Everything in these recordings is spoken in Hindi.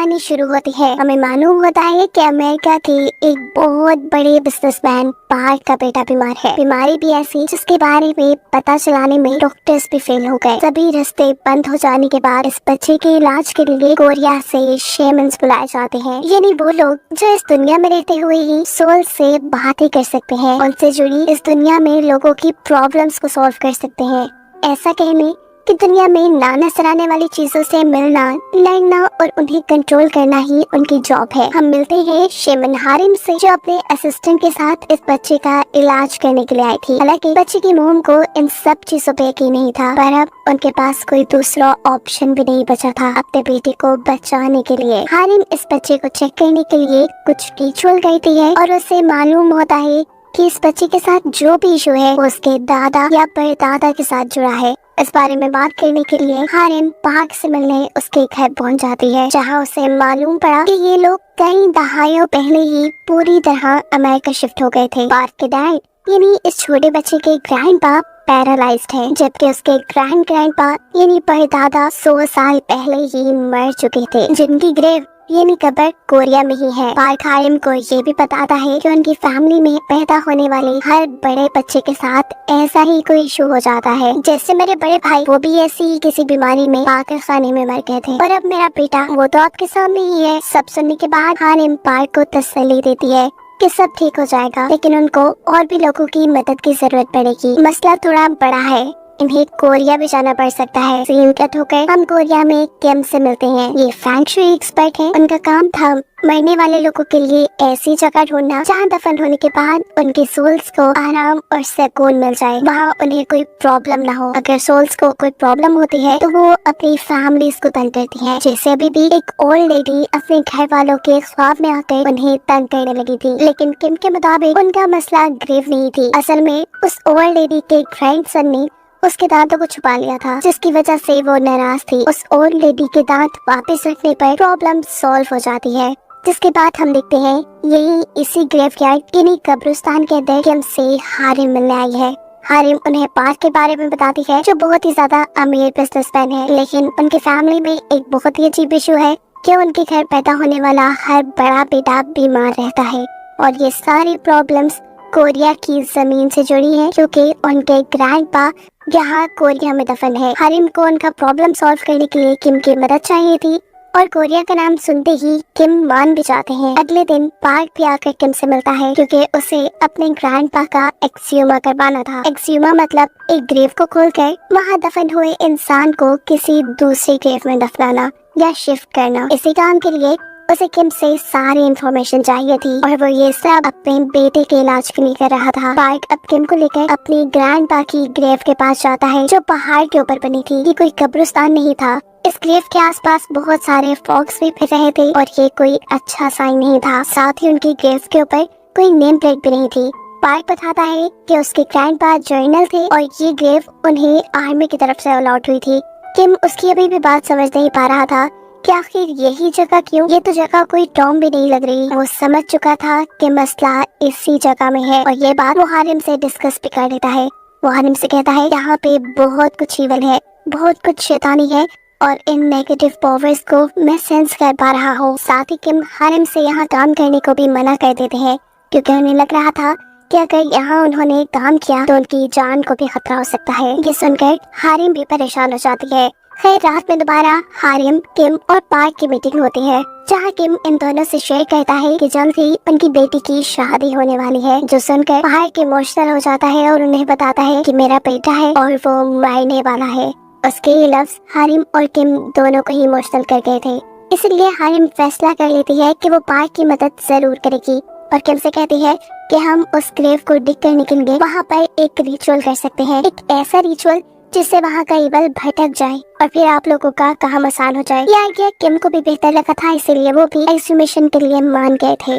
कहानी शुरू होती है। हमें मालूम होता है कि अमेरिका के एक बहुत बड़े बिजनेसमैन पार्क का बेटा बीमार है। बीमारी भी ऐसी जिसके बारे में पता चलाने में डॉक्टर्स भी फेल हो गए। सभी रास्ते बंद हो जाने के बाद इस बच्चे के इलाज के लिए कोरिया से शेमन्स बुलाए जाते हैं, यानी वो लोग जो इस दुनिया में रहते हुए ही सोल से बातें कर सकते हैं, उनसे जुड़ी इस दुनिया में लोगों की प्रॉब्लम्स को सॉल्व कर सकते हैं। ऐसा कहने कि दुनिया में ना नजर आने वाली चीजों से मिलना, लड़ना और उन्हें कंट्रोल करना ही उनकी जॉब है। हम मिलते हैं शेमन हारिम से, जो अपने असिस्टेंट के साथ इस बच्चे का इलाज करने के लिए आई थी। हालांकि बच्चे की मोम को इन सब चीजों पे यकीन नहीं था, पर अब उनके पास कोई दूसरा ऑप्शन भी नहीं बचा था अपने बेटे को बचाने के लिए। हारिम इस बच्चे को चेक करने के लिए कुछ रिचुअल करती है और उसे मालूम होता है कि इस बच्चे के साथ जो भी इशू है वो उसके दादा या परदादा के साथ जुड़ा है। इस बारे में बात करने के लिए हारिम पार्क से मिलने उसके घर पहुंच जाती है, जहां उसे मालूम पड़ा कि ये लोग कई दहाइयों पहले ही पूरी तरह अमेरिका शिफ्ट हो गए थे। पार्क के डैड यानी इस छोटे बच्चे के ग्रैंडपा पैरालाइज्ड है, जबकि उसके ग्रैंडपा यानी परदादा 100 साल पहले ही मर चुके थे, जिनकी ग्रेव यानी कब्र कोरिया में ही है। पार्क हारिम को ये भी बताता है कि उनकी फैमिली में पैदा होने वाले हर बड़े बच्चे के साथ ऐसा ही कोई इशू हो जाता है। जैसे मेरे बड़े भाई, वो भी ऐसी ही किसी बीमारी में पागल खाने में मर गए थे, और अब मेरा बेटा वो तो आपके सामने ही है। सब सुनने के बाद हारिम पार्क को तसल्ली देती है कि सब ठीक हो जाएगा, लेकिन उनको और भी लोगों की मदद की जरूरत पड़ेगी। मसला थोड़ा बड़ा है, इन्हें कोरिया भी जाना पड़ सकता है। सीन कट होकर हम कोरिया में किम से मिलते हैं। ये फेंग शुई एक्सपर्ट हैं। उनका काम था मरने वाले लोगों के लिए ऐसी जगह ढूंढना जहाँ दफन होने के बाद उनके सोल्स को आराम और सुकून मिल जाए, वहाँ उन्हें कोई प्रॉब्लम ना हो। अगर सोल्स को कोई प्रॉब्लम होती है तो वो अपनी फैमिलीज को तंग करती है। जैसे अभी भी एक ओल्ड लेडी अपने घर वालों के ख्वाब में आकर उन्हें तंग करने लगी थी, लेकिन किम के मुताबिक उनका मसला ग्रेव नहीं थी। असल में उस ओल्ड लेडी के ग्रैंडसन ने उसके दांतों को छुपा लिया था, जिसकी वजह से वो नाराज थी। उस ओल्ड लेडी के दांत वापस रखने पर प्रॉब्लम सॉल्व हो जाती है, जिसके बाद हम देखते हैं यही इसी ग्रेवयार्ड यानी कब्रिस्तान के अंदर किम से हारिम मिलने आई है। हारिम उन्हें पार्क के बारे में बताती है, जो बहुत ही ज्यादा अमीर बिजनेसमैन है, लेकिन उनकी फैमिली में एक बहुत ही अजीब इशू है कि उनके घर पैदा होने वाला हर बड़ा बेटा बीमार रहता है, और ये सारी प्रॉब्लम्स कोरिया की जमीन से जुड़ी है, क्योंकि उनके ग्रैंडपा यहाँ कोरिया में दफन है। हारिम को उनका प्रॉब्लम सॉल्व करने के लिए किम की मदद चाहिए थी, और कोरिया का नाम सुनते ही किम मान भी जाते हैं। अगले दिन पार्क भी आकर किम से मिलता है, क्योंकि उसे अपने ग्रैंडपा का एक्सह्यूमा करवाना था। एक्सह्यूमा मतलब एक ग्रेव को खोलकर वहाँ दफन हुए इंसान को किसी दूसरी ग्रेव में दफनाना या शिफ्ट करना। इसी काम के लिए उसे किम से सारी इंफॉर्मेशन चाहिए थी, और वो ये सब अपने बेटे के इलाज के लिए कर रहा था। पार्क अब किम को लेकर अपनी ग्रैंडपा की ग्रेव के पास जाता है, जो पहाड़ के ऊपर बनी थी। ये कोई कब्रिस्तान नहीं था। इस ग्रेव के आसपास बहुत सारे फॉक्स भी फिर रहे थे, और ये कोई अच्छा साइन नहीं था। साथ ही उनकी ग्रेव के ऊपर कोई नेम प्लेट भी नहीं थी। पार्क बताता है कि उसके ग्रैंडपा जर्नल थे, और ये ग्रेव उन्हें आर्मी की तरफ से अलॉट हुई थी। किम उसकी अभी भी बात समझ नहीं पा रहा था कि आखिर यही जगह क्यों। ये तो जगह कोई टॉम भी नहीं लग रही। वो समझ चुका था कि मसला इसी जगह में है, और ये बात वो हारिम से डिस्कस भी कर लेता है। वो हारिम से कहता है यहाँ पे बहुत कुछ इविल है, बहुत कुछ शैतानी है, और इन नेगेटिव पावर्स को मैं सेंस कर पा रहा हूँ। साथ ही किम हारिम से यहाँ काम करने को भी मना कर देते हैं, क्योंकि उन्हें लग रहा था कि अगर यहाँ उन्होंने काम किया तो उनकी जान को भी खतरा हो सकता है। ये सुनकर हारिम भी परेशान हो जाती है। खैर, रात में दोबारा हारिम, किम और पार्क की मीटिंग होती है, जहाँ किम इन दोनों से शेयर करता है कि जल्द ही उनकी बेटी की शादी होने वाली है, जो सुनकर पार्क इमोशनल हो जाता है और उन्हें बताता है कि मेरा बेटा है और वो मरने वाला है। उसके ये लफ्ज हारिम और किम दोनों को ही इमोशनल कर गए थे, इसलिए हारिम फैसला कर लेती है कि वो पार्क की मदद जरूर करेगी, और किम से कहती है कि हम उस ग्रेव को डिग करने के लिए वहाँ पर एक रिचुअल कर सकते हैं, एक ऐसा रिचुअल जिससे वहाँ का इवल भटक जाए और फिर आप लोगों का काम आसान हो जाए। यह आइडिया किम को भी बेहतर लगा था, इसीलिए वो भी एक्सह्यूमेशन के लिए मान गए थे।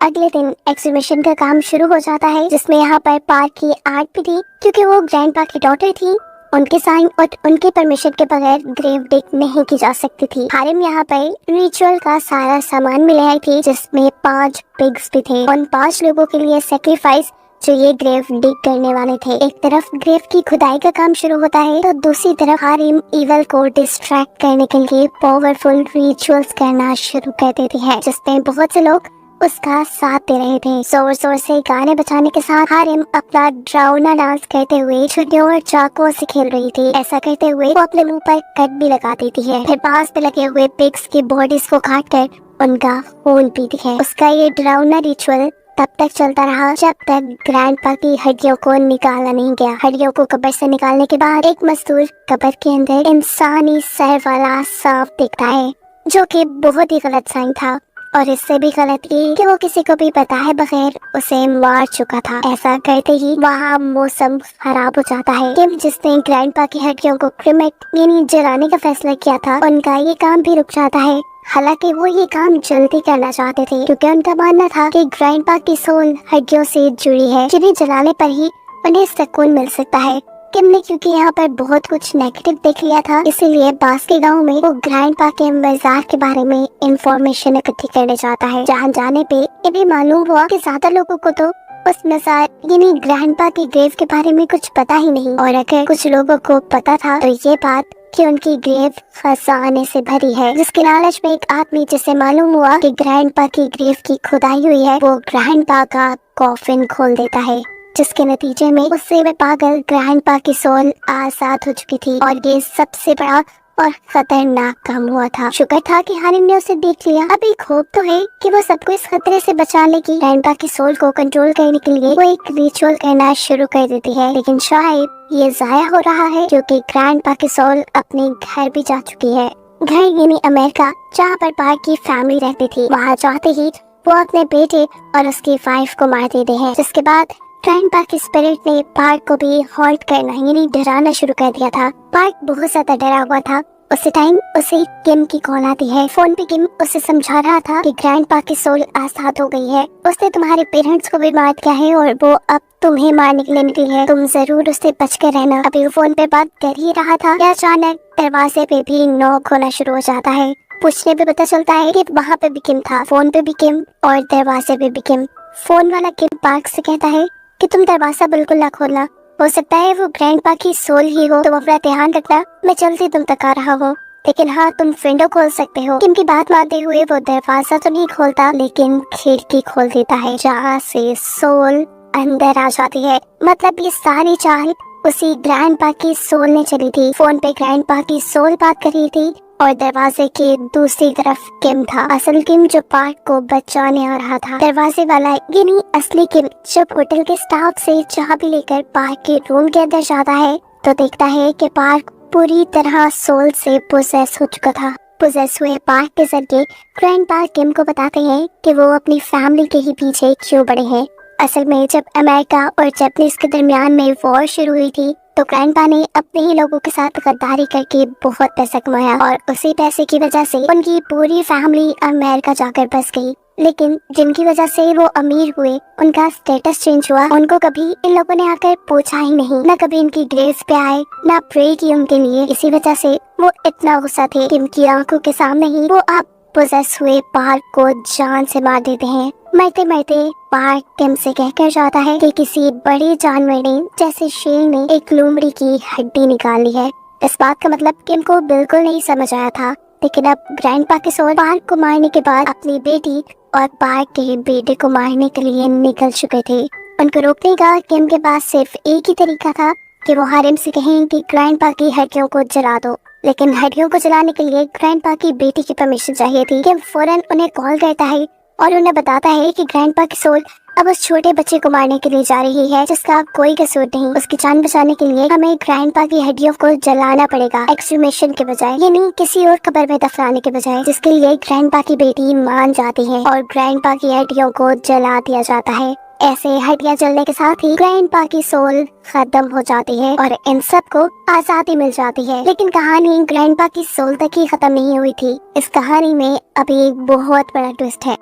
अगले दिन एक्सह्यूमेशन का काम शुरू हो जाता है, जिसमें यहाँ पर पार्क की आर्ट भी थी, क्योंकि वो ग्रैंडपा की डॉटर थी। उनके साइन और उनके परमिशन के बगैर ग्रेव डिग नहीं की जा सकती थी। हारिम यहाँ पर रिचुअल का सारा सामान मिले आई थी, जिसमें 5 पिग्स भी थे। उन 5 लोगों के लिए सेक्रीफाइस जो ये ग्रेव डिग करने वाले थे। एक तरफ ग्रेव की खुदाई का काम शुरू होता है तो दूसरी तरफ हारिम ईवल को डिस्ट्रैक्ट करने के लिए पावरफुल रिचुअल्स करना शुरू कर देती है, जिसमें बहुत से लोग उसका साथ दे रहे थे। जोर जोर से गाने बजाने के साथ हारिम अपना ड्राउना डांस करते हुए छुरियों और चाकुओं से खेल रही थी। ऐसा करते हुए वो अपने मुंह पर कट भी लगा देती है, फिर पास में लगे हुए पिग्स की बॉडीज को काट कर उनका खून पीती है। उसका ये ड्राउना रिचुअल तब तक चलता रहा जब तक ग्रैंडपा की हड्डियों को निकाला नहीं गया। हड्डियों को कब्र से निकालने के बाद एक मजदूर कब्र के अंदर इंसानी सर वाला सांप देखता है, जो कि बहुत ही गलत साइन था, और इससे भी गलत ये कि वो किसी को भी बताए बगैर उसे मार चुका था। ऐसा करते ही वहाँ मौसम खराब हो जाता है। किम, जिसने ग्रैंडपा की हड्डियों को क्रिमेट यानी जलाने का फैसला किया था, उनका ये काम भी रुक जाता है। हालांकि वो ये काम जल्दी करना चाहते थे क्योंकि उनका मानना था कि ग्रैंडपा की सोल हड्डियों से जुड़ी है, जिन्हें जलाने पर ही उन्हें सुकून मिल सकता है। किम ने क्योंकि यहाँ पर बहुत कुछ नेगेटिव देख लिया था, इसीलिए पास के गांव में वो ग्रैंडपा के मज़ार के बारे में इंफॉर्मेशन इकट्ठी करने जाता है। जहाँ जाने पे इन्हें मालूम हुआ कि ज्यादा लोगों को तो उस मज़ार यानी ग्रैंडपा की ग्रेव के बारे में कुछ पता ही नहीं, और अगर कुछ लोगों को पता था तो ये बात कि उनकी ग्रेव खजाने से भरी है। जिसके लालच में एक आदमी, जिसे मालूम हुआ कि ग्रैंडपा की ग्रेव की खुदाई हुई है, वो ग्रैंडपा का कॉफिन खोल देता है, जिसके नतीजे में उससे वे पागल ग्रैंडपा की सोल आजाद हो चुकी थी। और ये सबसे बड़ा और खतरनाक काम हुआ था। शुक्र था कि हारिम ने उसे देख लिया। अब एक होप तो है कि वो सबको इस खतरे से बचाने की ग्रैंडपा की सोल को कंट्रोल करने के लिए वो एक रिचुअल करना शुरू कर देती है, लेकिन शायद ये जाया हो रहा है क्योंकि ग्रैंडपा की सोल अपने घर भी जा चुकी है। घर यानी अमेरिका, जहाँ पर पार्क की फैमिली रहती थी। वहाँ जाते ही वो अपने बेटे और उसकी वाइफ को मार देते हैं, जिसके बाद ग्रैंडपा की स्पिरिट ने पार्क को भी हॉल्ट करना यानी डराना शुरू कर दिया था। पार्क बहुत ज्यादा डरा हुआ था। उसी टाइम उसे किम की कॉल आती है। फोन पे किम उसे समझा रहा था कि ग्रैंडपा की सोल आजाद हो गई है, उसने तुम्हारे पेरेंट्स को भी मार दिया है और वो अब तुम्हें मारने के लिए निकली है, तुम जरूर उससे बच कर रहना। अभी वो फोन पे बात कर ही रहा था कि अचानक दरवाजे पे भी नॉक होना शुरू हो जाता है। पूछने पे पता चलता है कि वहाँ पे भी किम था, फोन पे भी किम और दरवाजे पे भी किम। फोन वाला किम पार्क से कहता है कि तुम दरवाजा बिल्कुल ना खोलना, हो सकता है वो ग्रैंडपा की सोल ही हो, तुम अपना ध्यान रखना, मैं जल्दी तुम तक आ रहा हूँ। लेकिन हाँ, तुम विंडो खोल सकते हो। किम की बात मानते हुए वो दरवाजा तो नहीं खोलता, लेकिन खिड़की खोल देता है, जहाँ से सोल अंदर आ जाती है। मतलब ये सारी चाल उसी ग्रैंडपा की सोल ने चली थी। फोन पे ग्रैंडपा की सोल बात कर रही थी और दरवाजे के दूसरी तरफ किम था, असल किम जो पार्क को बचाने आ रहा था। दरवाजे वाला यानी असली किम जब होटल के स्टाफ से चाबी लेकर पार्क के रूम के अंदर जाता है तो देखता है कि पार्क पूरी तरह सोल से पोसेस हो चुका था। पोसेस हुए पार्क के जरिए ग्रैंडपा किम को बताते हैं कि वो अपनी फैमिली के ही पीछे क्यों पड़े हैं। असल में जब अमेरिका और जापानीज के दरमियान में वॉर शुरू हुई थी तो ग्रैंडपा ने अपने ही लोगों के साथ गद्दारी करके बहुत पैसा कमाया और उसी पैसे की वजह से उनकी पूरी फैमिली अमेरिका जाकर बस गई। लेकिन जिनकी वजह से वो अमीर हुए, उनका स्टेटस चेंज हुआ, उनको कभी इन लोगों ने आकर पूछा ही नहीं, न कभी इनकी ग्रेव पे आए, न प्रे की उनके लिए। इसी वजह से वो इतना गुस्सा थे कि इनकी आंखों के सामने ही वो अब पोजेस हुए पार्क को जान से मार देते हैं। मरते मरते पार्क किम से कहकर जाता है कि किसी बड़े जानवर ने, जैसे शेर ने, एक लोमड़ी की हड्डी निकाली है। इस बात का मतलब किम को बिल्कुल नहीं समझ आया था, लेकिन अब ग्रैंडपा के सोल पार्क को मारने के बाद अपनी बेटी और पार्क के बेटे को मारने के लिए निकल चुके थे। उनको रोकने का किम के पास सिर्फ एक ही तरीका था कि वो हारिम से कहें कि ग्रैंडपा की हड्डियों को जला दो। लेकिन हड्डियों को जलाने के लिए ग्रैंडपा की बेटी की परमिशन चाहिए थी। किम फौरन उन्हें कॉल करता है और उन्हें बताता है कि ग्रैंडपा की सोल अब उस छोटे बच्चे को मारने के लिए जा रही है, जिसका कोई कसूर नहीं। उसकी जान बचाने के लिए हमें ग्रैंडपा की हड्डियों को जलाना पड़ेगा, एक्सह्यूमेशन के बजाय, यानी किसी और कब्र में दफनाने के बजाय, जिसके लिए ग्रैंडपा की बेटी मान जाती है और ग्रैंडपा की हड्डियों को जला दिया जाता है। ऐसे हड्डियां जलने के साथ ही ग्रैंडपा की सोल खत्म हो जाती है और इन सब को आजादी मिल जाती है। लेकिन कहानी ग्रैंडपा की सोल तक ही खत्म नहीं हुई थी। इस कहानी में अभी एक बहुत बड़ा ट्विस्ट है।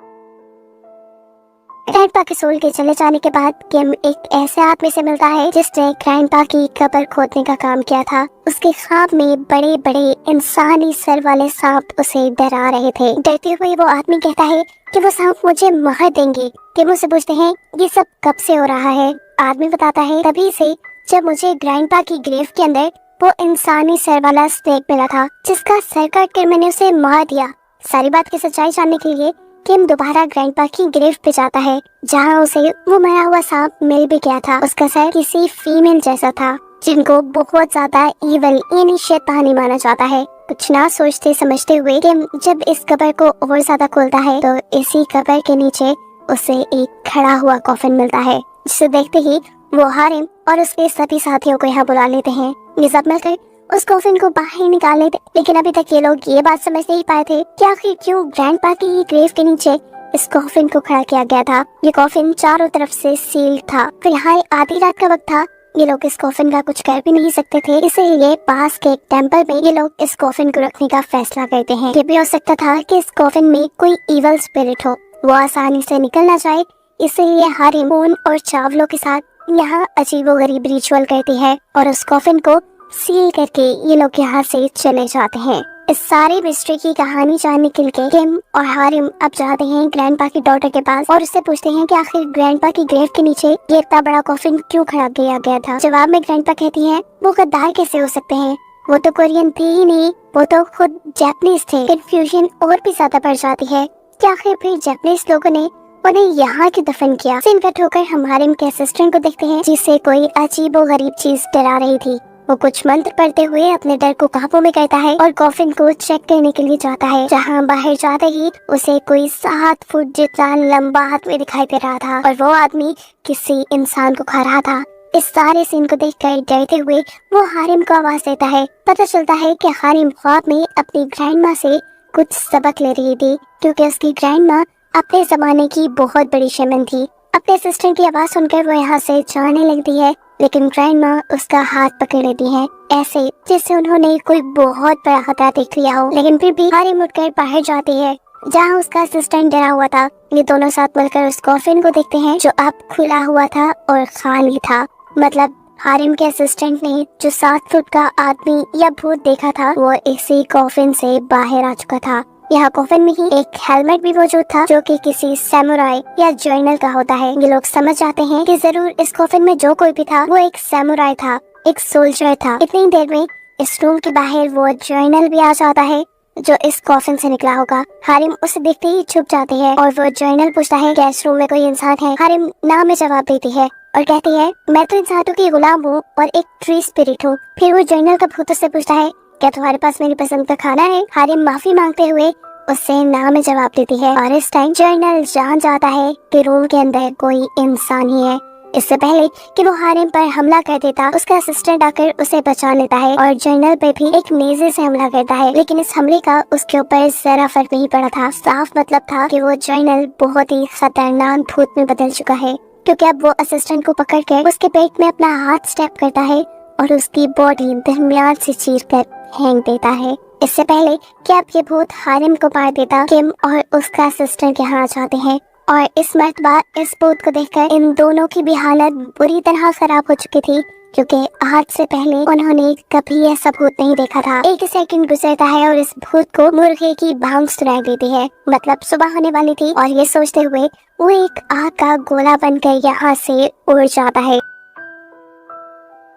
ग्रैंडपा के सोल के चले जाने के बाद किम एक ऐसे आदमी से मिलता है जिसने ग्रैंडपा की कब्र खोदने का काम किया था। उसके ख्वाब में बड़े बड़े इंसानी सर वाले सांप उसे डरा रहे थे। डरते हुए वो आदमी कहता है कि वो सांप मुझे मार देंगे। किम उससे पूछते हैं ये सब कब से हो रहा है। आदमी बताता है तभी से जब मुझे ग्रैंडपा की ग्रेव के अंदर वो इंसानी सर वाला स्नेक मिला था जिसका सर काट कर मैंने उसे मार दिया। सारी बात की सच्चाई जानने के लिए किम दोबारा ग्रैंडपा की ग्रेव पे जाता है जहाँ उसे वो मरा हुआ सांप मिल भी गया था। उसका सर किसी फीमेल जैसा था जिनको बहुत ज्यादा इविल यानी शैतानी माना जाता है। कुछ ना सोचते समझते हुए किम जब इस कब्र को और ज्यादा खोलता है तो इसी कब्र के नीचे उसे एक खड़ा हुआ कॉफिन मिलता है जिसे देखते ही वो हारिम और उसके सभी साथियों को यहाँ बुला लेते हैं। ये सब मिलकर उस कॉफिन को बाहर निकाल लेते, लेकिन अभी तक ये लोग ये बात समझ नहीं पाए थे कि आखिर क्यों ग्रैंडपा की ग्रेव के नीचे इस कॉफिन को खड़ा किया गया था। ये कॉफिन चारों तरफ से सील था। फिलहाल आधी रात का वक्त था। ये लोग इस कॉफिन का कुछ कर भी नहीं सकते थे, इसलिए पास के एक टेम्पल में ये लोग इस कॉफिन को रखने का फैसला करते हैं। ये भी हो सकता था कि इस कॉफिन में कोई इवल स्पिरिट हो, वो आसानी से निकल ना जाए, इसलिए हारिम खून और चावलों के साथ यहाँ अजीबोगरीब रिचुअल करती है और उस कॉफिन को सील करके ये लोग यहाँ से चले जाते हैं। इस सारी मिस्ट्री की कहानी जानने के लिए किम और हारिम अब जाते हैं ग्रैंडपा की डॉटर के पास और उससे पूछते हैं कि आखिर ग्रैंडपा की ग्रेव के नीचे ये इतना बड़ा कॉफिन क्यों खड़ा किया गया था। जवाब में ग्रैंडपा कहती है वो गद्दार कैसे हो सकते हैं, वो तो कोरियन थे ही नहीं, वो तो खुद जापानीज थे। कंफ्यूजन और भी ज्यादा बढ़ जाती है कि आखिर फिर जापानीज लोगों ने उन्हें यहाँ क्यों दफन किया। सीन कट होकर हम हारिम के असिस्टेंट को देखते हैं जिससे कोई अजीबो गरीब चीज डरा रही थी। वो कुछ मंत्र पढ़ते हुए अपने डर को काबू में करता है और कॉफिन को चेक करने के लिए जाता है, जहाँ बाहर जाते ही उसे कोई 7 फुट जितना लंबा आदमी दिखाई दे रहा था और वो आदमी किसी इंसान को खा रहा था। इस सारे सीन को देखकर डरते हुए वो हारिम को आवाज देता है। पता चलता है कि हारिम ख्वाब में अपनी ग्रैंड माँ से कुछ सबक ले रही थी क्योंकि उसकी ग्रैंड माँ अपने जमाने की बहुत बड़ी शेमन थी। अपने असिस्टेंट की आवाज सुनकर वो यहाँ से जाने लगती है, लेकिन ग्रैंड माँ उसका हाथ पकड़ लेती है ऐसे जैसे उन्होंने कोई बहुत बड़ा खतरा देख लिया हो। लेकिन फिर भी हारिम उठकर बाहर जाती है जहाँ उसका असिस्टेंट डरा हुआ था। ये दोनों साथ मिलकर उस कॉफिन को देखते हैं जो अब खुला हुआ था और खाली था। मतलब हारिम के असिस्टेंट ने जो 7 फुट का आदमी या भूत देखा था वो इसी कॉफिन से बाहर आ चुका था। यहाँ कॉफिन में ही एक हेलमेट भी मौजूद था जो कि किसी सैमुराई या जर्नल का होता है। ये लोग समझ जाते हैं कि जरूर इस कॉफिन में जो कोई भी था वो एक सैमुराई था, एक सोल्जर था। इतनी देर में इस रूम के बाहर वो जर्नल भी आ जाता है जो इस कॉफिन से निकला होगा। हारिम उसे देखते ही छुप जाती है और वो जर्नल पूछता है क्या इस रूम में कोई इंसान है। हारिम ना में जवाब देती है और कहती है मैं तो इंसानों की गुलाम हूँ और एक ट्री स्पिरिट हूँ। फिर वो जर्नल का भूत से पूछता है क्या तुम्हारे पास मेरी पसंद का खाना है। हारिम माफी मांगते हुए उससे ना में जवाब देती है और इस टाइम जर्नल जान जाता है कि रूम के अंदर कोई इंसान ही है। इससे पहले कि वो हारिम पर हमला कर देता उसका असिस्टेंट आकर उसे बचा लेता है और जर्नल पे भी एक नेज़े से हमला करता है, लेकिन इस हमले का उसके ऊपर जरा फर्क नहीं पड़ा था। साफ मतलब था कि वो जर्नल बहुत ही खतरनाक भूत में बदल चुका है क्योंकि अब वो असिस्टेंट को पकड़ कर उसके पेट में अपना हाथ स्टेप करता है और उसकी बॉडी दरमियान से चीर कर फेंक देता है। इससे पहले कि अब ये भूत हारिम को मार देता किम और उसका असिस्टेंट यहाँ आ जाते हैं और इस मर्तबा इस भूत को देखकर इन दोनों की भी हालत बुरी तरह खराब हो चुकी थी क्योंकि आज से पहले उन्होंने कभी ऐसा भूत नहीं देखा था। एक सेकंड गुजरता है और इस भूत को मुर्गे की भांग सुनाई देती है, मतलब सुबह होने वाली थी और ये सोचते हुए वो एक आग का गोला बनकर यहाँ से उड़ जाता है।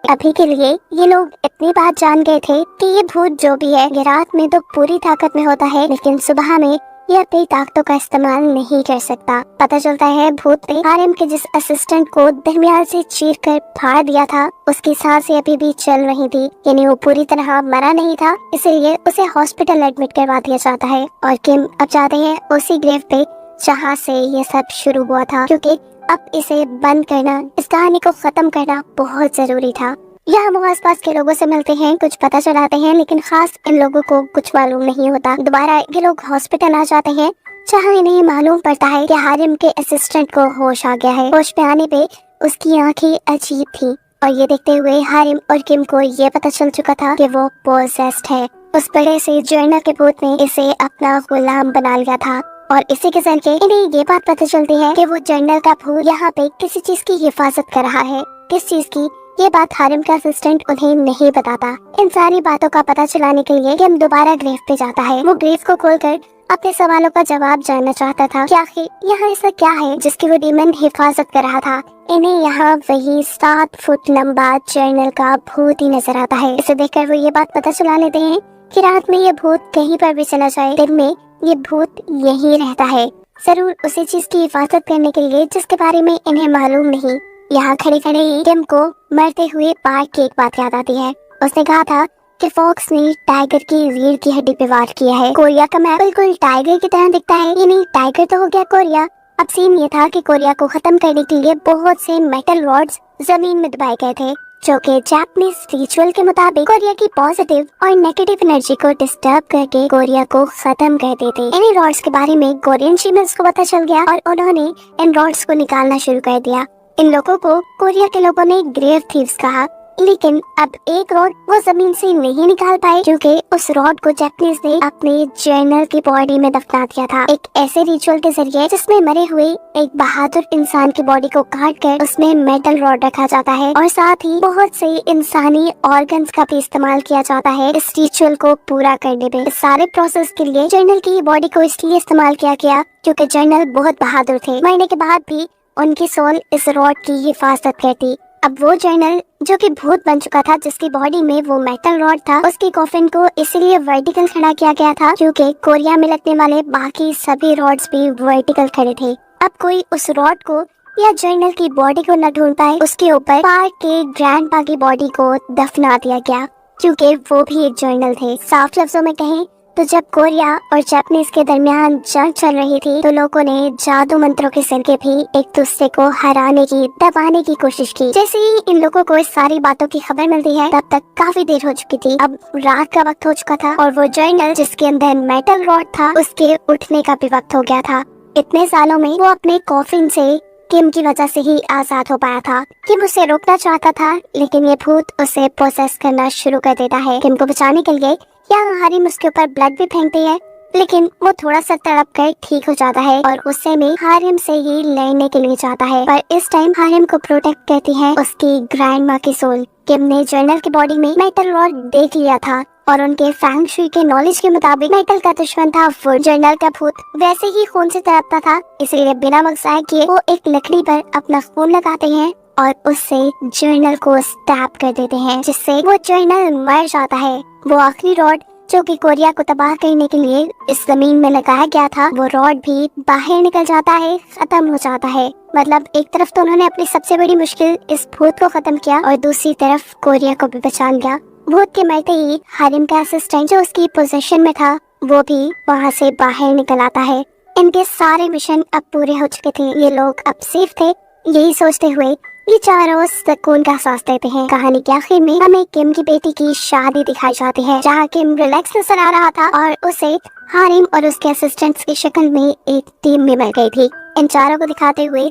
अभी के लिए ये लोग इतनी बात जान गए थे कि ये भूत जो भी है ये रात में तो पूरी ताकत में होता है लेकिन सुबह में ये अपनी ताकतों का इस्तेमाल नहीं कर सकता। पता चलता है भूत ने हारिम के जिस असिस्टेंट को दरमियान से चीर कर फाड़ दिया था उसकी सांसें अभी भी चल रही थी, यानी वो पूरी तरह मरा नहीं था, इसलिए उसे हॉस्पिटल एडमिट करवा दिया जाता है। और किम अब जाते हैं उसी ग्रेव पे जहाँ से ये सब शुरू हुआ था क्योंकि अब इसे बंद करना, इस कहानी को खत्म करना बहुत जरूरी था। यहाँ हम आसपास के लोगों से मिलते हैं, कुछ पता चलाते हैं, लेकिन खास इन लोगों को कुछ मालूम नहीं होता। दोबारा ये लोग हॉस्पिटल आ जाते हैं जहाँ इन्हें मालूम पड़ता है कि हारिम के असिस्टेंट को होश आ गया है। होश में आने पे उसकी आंखें अजीब थी और ये देखते हुए हारिम और किम को ये पता चल चुका था कि वो पोसेस्ड है। उस बड़े से जर्नल के भूत ने इसे अपना गुलाम बना लिया था। और इसी के जरिए इन्हें ये बात पता चलती है कि वो जर्नल का भूत यहाँ पे किसी चीज की हिफाजत कर रहा है। किस चीज की, ये बात हारिम का असिस्टेंट उन्हें नहीं बताता। इन सारी बातों का पता चलाने के लिए किम दोबारा ग्रेव पे जाता है। वो ग्रेव को खोलकर अपने सवालों का जवाब जानना चाहता था कि आखिर यहाँ ऐसा क्या है जिसकी वो डीमन हिफाजत कर रहा था। इन्हें यहाँ वही 7 फुट लंबा जर्नल का भूत ही नजर आता है। इसे देखकर वो ये बात पता चला लेते हैं कि रात में ये भूत कहीं पर भी चला जाए, दिन में ये भूत यही रहता है, जरूर उसी चीज की हिफाजत करने के लिए जिसके बारे में इन्हें मालूम नहीं। यहाँ खड़े खड़े ही किम को मरते हुए पार्क की एक बात याद आती है। उसने कहा था कि फॉक्स ने टाइगर की रीढ़ की हड्डी पे वार किया है। कोरिया का मैप बिल्कुल टाइगर की तरह दिखता है। ये नहीं, टाइगर तो हो गया कोरिया। अब सीन ये था कि कोरिया को खत्म करने के लिए बहुत से मेटल रॉड्स जमीन में दबाए गए थे, जो कि जापानीज रिचुअल के मुताबिक कोरिया की पॉजिटिव और नेगेटिव एनर्जी को डिस्टर्ब करके कोरिया को खत्म कर देते। इन रॉड्स के बारे में कोरियन शीमर्स को पता चल गया और उन्होंने इन रॉड्स को निकालना शुरू कर दिया। इन लोगों को कोरिया के लोगों ने ग्रेव थीव्स कहा, लेकिन अब एक रॉड वो जमीन से नहीं निकाल पाए क्योंकि उस रॉड को जापानीज ने अपने जर्नल की बॉडी में दफना दिया था, एक ऐसे रिचुअल के जरिए जिसमें मरे हुए एक बहादुर इंसान की बॉडी को काट कर उसमें मेटल रॉड रखा जाता है और साथ ही बहुत से इंसानी ऑर्गन्स का भी इस्तेमाल किया जाता है इस रिचुअल को पूरा करने में। इस सारे प्रोसेस के लिए जर्नल की बॉडी को इसलिए इस्तेमाल किया गया क्योंकि जर्नल बहुत बहादुर थे। मरने के बाद भी उनकी सोल इस रॉड की हिफाजत करती। अब वो जर्नल जो कि भूत बन चुका था, जिसकी बॉडी में वो मेटल रॉड था, उसकी कॉफिन को इसलिए वर्टिकल खड़ा किया गया था क्योंकि कोरिया में लगने वाले बाकी सभी रॉड्स भी वर्टिकल खड़े थे। अब कोई उस रॉड को या जर्नल की बॉडी को न ढूंढ पाए, उसके ऊपर पार्क के ग्रैंडपा की बॉडी को दफना दिया गया क्योंकि वो भी एक जर्नल थे। साफ लफ्जों में कहें तो जब कोरिया और जापानीज के दरमियान जंग चल रही थी तो लोगों ने जादू मंत्रों के जरिए भी एक दूसरे को हराने की, दबाने की कोशिश की। जैसे ही इन लोगों को इस सारी बातों की खबर मिलती है तब तक काफी देर हो चुकी थी। अब रात का वक्त हो चुका था और वो जर्नल जिसके अंदर मेटल रॉड था उसके उठने का भी वक्त हो गया था। इतने सालों में वो अपने कॉफिन से किम की वजह से ही आजाद हो पाया था। किम उसे रोकना चाहता था लेकिन ये भूत उसे प्रोसेस करना शुरू कर देता है। किम को बचाने के लिए यहाँ हारिम उसके ऊपर ब्लड भी फेंकती है, लेकिन वो थोड़ा सा तड़प कर ठीक हो जाता है और उससे में हारिम से ही लड़ने के लिए जाता है। पर इस टाइम हारिम को प्रोटेक्ट करती है उसकी ग्रैंडमा की सोल। किम ने जर्नल की बॉडी में मेटल रॉड देख लिया था और उनके फैंग शुई के नॉलेज के मुताबिक मेटल का दुश्मन था वो जर्नल का भूत। वैसे ही खून से तड़पता था, इसलिए बिना मकसाद किए वो एक लकड़ी पर अपना खून लगाते हैं और उससे जर्नल को स्टैप कर देते हैं, जिससे वो जर्नल मर जाता है। वो आखिरी रॉड जो कि कोरिया को तबाह करने के लिए इस जमीन में लगाया गया था, वो रॉड भी बाहर निकल जाता है, खत्म हो जाता है। मतलब एक तरफ तो उन्होंने अपनी सबसे बड़ी मुश्किल इस भूत को खत्म किया और दूसरी तरफ कोरिया को भी बचा लिया। भूत के मरते ही हारिम का असिस्टेंट जो उसकी पोजीशन में था वो भी वहाँ से बाहर निकल आता है। इनके सारे मिशन अब पूरे हो चुके थे, ये लोग अब सेफ थे। यही सोचते हुए ये चारों सुकून का सांस लेते हैं। कहानी के आखिर में हमें किम की बेटी की शादी दिखाई जाती है, जहाँ किम रिलैक्स नजर आ रहा था और उसे हारिम और उसके असिस्टेंट्स की शक्ल में एक टीम में मिल गई थी। इन चारों को दिखाते हुए